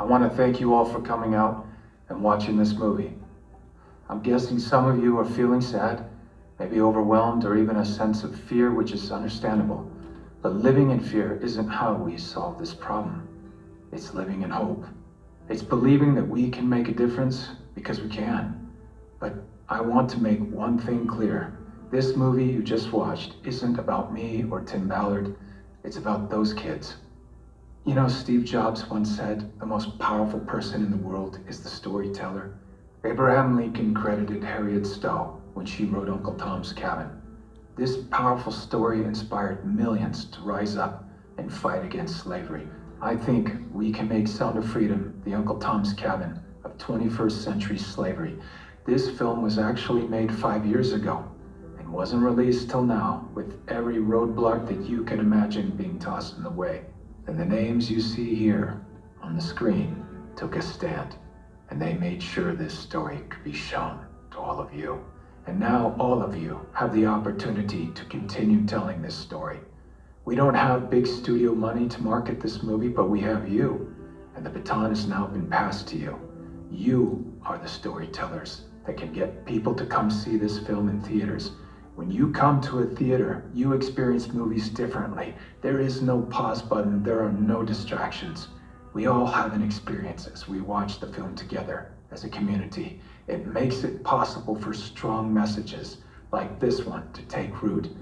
I want to thank you all for coming out and watching this movie. I'm guessing some of you are feeling sad, maybe overwhelmed, or even a sense of fear, which is understandable. But living in fear isn't how we solve this problem. It's living in hope. It's believing that we can make a difference because we can. But I want to make one thing clear. This movie you just watched isn't about me or Tim Ballard. It's about those kids. You know, Steve Jobs once said, the most powerful person in the world is the storyteller. Abraham Lincoln credited Harriet Stowe when she wrote Uncle Tom's Cabin. This powerful story inspired millions to rise up and fight against slavery. I think we can make Sound of Freedom the Uncle Tom's Cabin of 21st century slavery. This film was actually made 5 years ago and wasn't released till now, with every roadblock that you can imagine being tossed in the way. And the names you see here on the screen took a stand, and they made sure this story could be shown to all of you. And now all of you have the opportunity to continue telling this story. We don't have big studio money to market this movie, but we have you, and the baton has now been passed to you. You are the storytellers that can get people to come see this film in theaters. When you come to a theater, you experience movies differently. There is no pause button, there are no distractions. We all have an experience as we watch the film together as a community. It makes it possible for strong messages like this one to take root.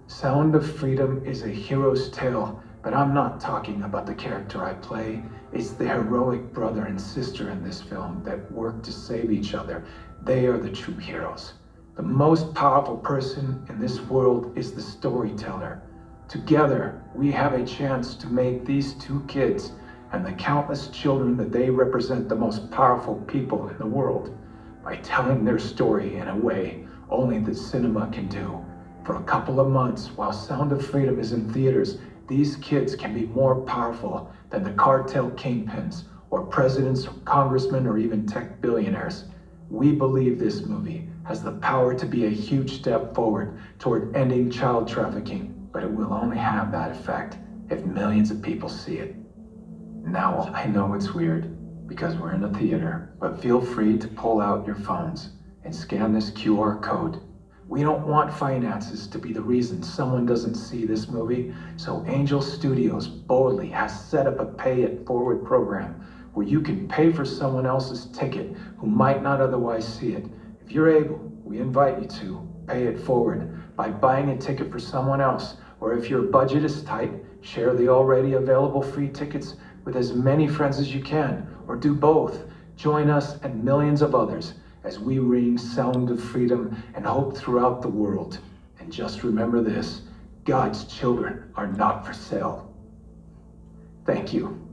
Sound of Freedom is a hero's tale, but I'm not talking about the character I play. It's the heroic brother and sister in this film that work to save each other. They are the true heroes. The most powerful person in this world is the storyteller. Together, we have a chance to make these two kids and the countless children that they represent the most powerful people in the world by telling their story in a way only the cinema can do. For a couple of months, while Sound of Freedom is in theaters, these kids can be more powerful than the cartel kingpins or presidents or congressmen or even tech billionaires. We believe this movie has the power to be a huge step forward toward ending child trafficking, but it will only have that effect if millions of people see it. Now, I know it's weird because we're in a theater, but feel free to pull out your phones and scan this QR code. We don't want finances to be the reason someone doesn't see this movie, so Angel Studios boldly has set up a pay it forward program where you can pay for someone else's ticket who might not otherwise see it. If you're able, we invite you to pay it forward by buying a ticket for someone else, or if your budget is tight, share the already available free tickets with as many friends as you can, or do both. Join us and millions of others as we ring Sound of Freedom and hope throughout the world. And just remember this, God's children are not for sale. Thank you.